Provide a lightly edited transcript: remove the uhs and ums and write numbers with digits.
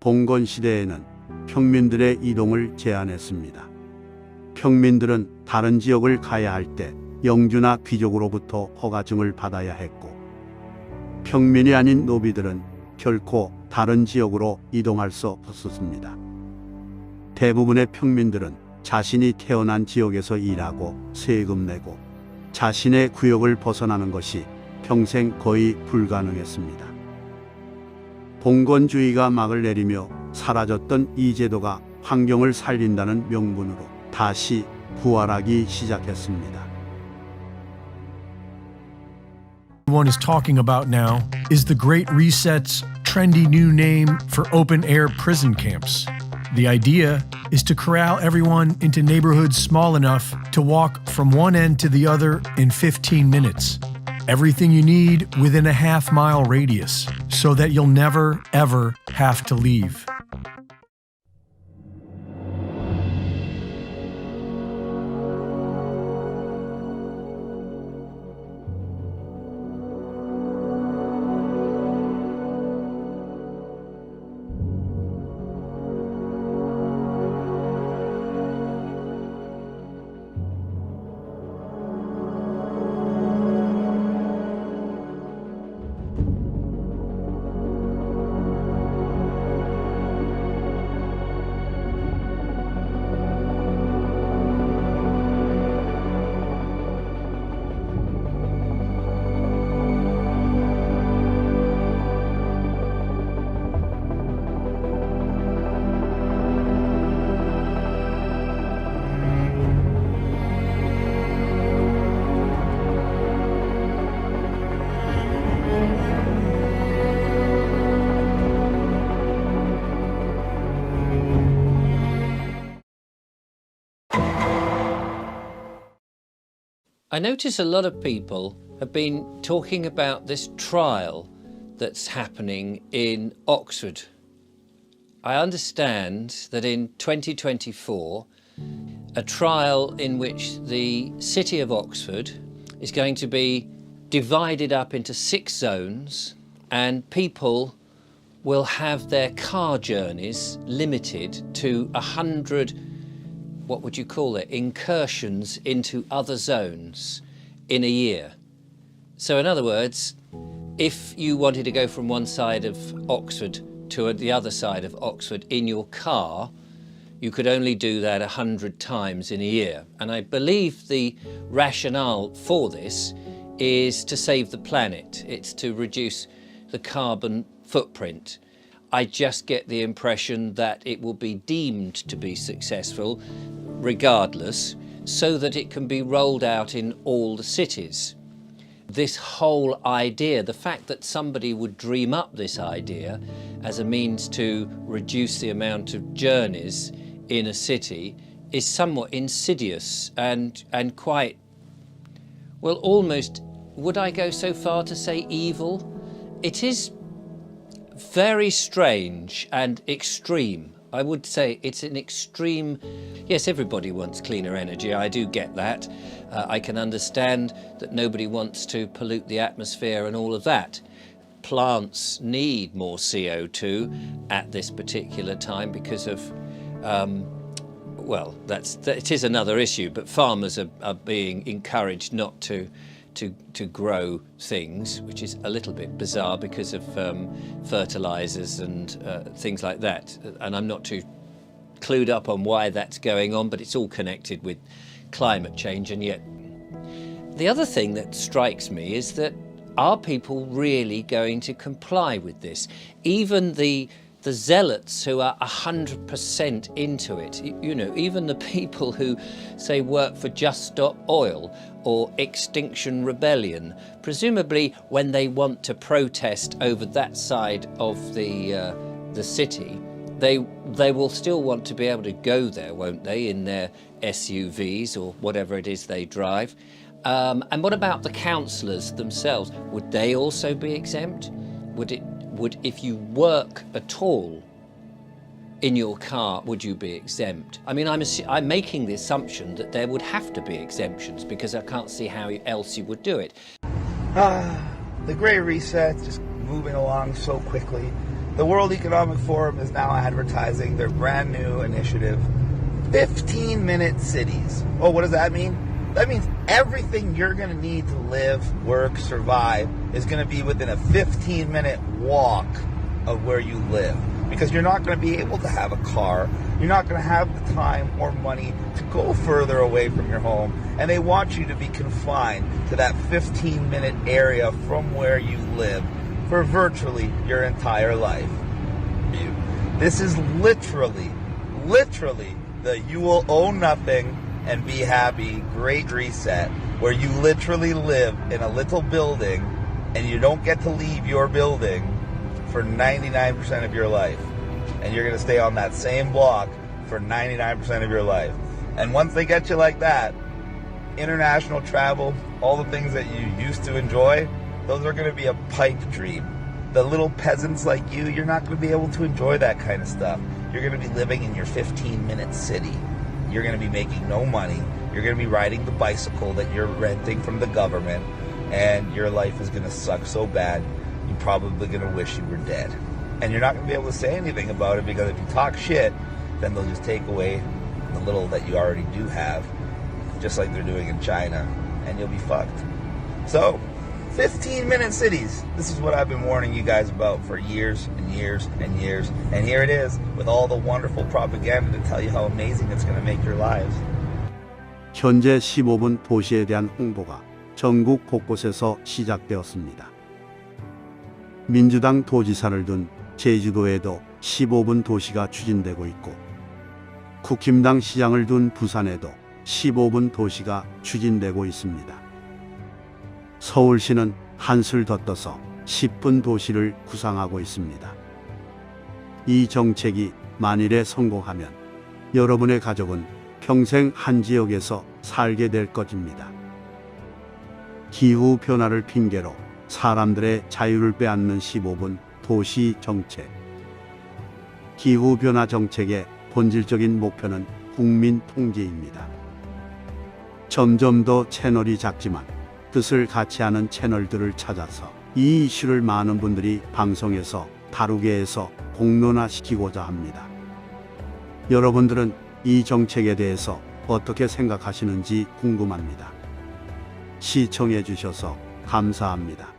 봉건 시대에는 평민들의 이동을 제한했습니다. 평민들은 다른 지역을 가야 할 때 영주나 귀족으로부터 허가증을 받아야 했고, 평민이 아닌 노비들은 결코 다른 지역으로 이동할 수 없었습니다. 대부분의 평민들은 자신이 태어난 지역에서 일하고 세금 내고 자신의 구역을 벗어나는 것이 평생 거의 불가능했습니다. 봉건주의가 막을 내리며 사라졌던 이 제도가 환경을 살린다는 명분으로 다시 부활하기 시작했습니다. Everyone is talking about now is the Great Reset's trendy new name for open-air prison camps. The idea is to corral everyone into neighborhoods small enough to walk from one end to the other in 15 minutes. Everything you need within a half-mile radius, so that you'll never, ever have to leave. I notice a lot of people have been talking about this trial that's happening in Oxford. I understand that in 2024, a trial in which the city of Oxford is going to be divided up into 6 zones, and people will have their car journeys limited to 100, what would you call it, incursions into other zones in a year. So in other words, if you wanted to go from one side of Oxford to the other side of Oxford in your car, you could only do that 100 times in a year. And I believe the rationale for this is to save the planet. It's to reduce the carbon footprint. I just get the impression that it will be deemed to be successful regardless, so that it can be rolled out in all the cities. This whole idea, the fact that somebody would dream up this idea as a means to reduce the amount of journeys in a city, is somewhat insidious and quite, well, almost, would I go so far to say evil? It is very strange and extreme. I would say it's an extreme. Yes, everybody wants cleaner energy, I do get that. I can understand that nobody wants to pollute the atmosphere and all of that. Plants need more CO2 at this particular time because of, well, it is another issue, but farmers are being encouraged not to grow things, which is a little bit bizarre because of fertilizers and things like that. And I'm not too clued up on why that's going on, but it's all connected with climate change. And yet, the other thing that strikes me is that, are people really going to comply with this? Even the zealots who are 100% into it, you know, even the people who say work for Just Stop Oil or Extinction Rebellion, presumably when they want to protest over that side of the city, they will still want to be able to go there, won't they, in their SUVs or whatever it is they drive. And what about the councillors themselves? Would they also be exempt? Would, if you work at all in your car, would you be exempt? I mean, I'm making the assumption that there would have to be exemptions because I can't see how else you would do it. The Great Reset, just moving along so quickly. The World Economic Forum is now advertising their brand new initiative, 15-minute cities. Oh, what does that mean? That means everything you're going to need to live, work, survive is going to be within a 15-minute walk of where you live. Because you're not going to be able to have a car. You're not going to have the time or money to go further away from your home. And they want you to be confined to that 15-minute area from where you live for virtually your entire life. This is literally the you will own nothing and be happy great reset, where you literally live in a little building and you don't get to leave your building for 99% of your life. And you're going to stay on that same block for 99% of your life. And once they get you like that, international travel, all the things that you used to enjoy, those are going to be a pipe dream. The little peasants like you, you're not going to be able to enjoy that kind of stuff. You're going to be living in your 15-minute city. You're going to be making no money. You're going to be riding the bicycle that you're renting from the government. And your life is going to suck so bad, you're probably going to wish you were dead. And you're not going to be able to say anything about it, because if you talk shit, then they'll just take away the little that you already do have, just like they're doing in China, and you'll be fucked. So, 15-minute cities. This is what I've been warning you guys about for years and years and years. And here it is, with all the wonderful propaganda to tell you how amazing it's going to make your lives. 현재 15분 도시에 대한 홍보가 전국 곳곳에서 시작되었습니다. 민주당 도지사를 둔 제주도에도 15분 도시가 추진되고 있고, 국힘당 시장을 둔 부산에도 15분 도시가 추진되고 있습니다. 서울시는 한술 더 떠서 10분 도시를 구상하고 있습니다. 이 정책이 만일에 성공하면 여러분의 가족은 평생 한 지역에서 살게 될 것입니다. 기후 변화를 핑계로 사람들의 자유를 빼앗는 15분 도시 정책. 기후 변화 정책의 본질적인 목표는 국민 통제입니다. 점점 더 채널이 작지만 뜻을 같이 하는 채널들을 찾아서 이 이슈를 많은 분들이 방송에서 다루게 해서 공론화시키고자 합니다. 여러분들은 이 정책에 대해서 어떻게 생각하시는지 궁금합니다. 시청해 주셔서 감사합니다.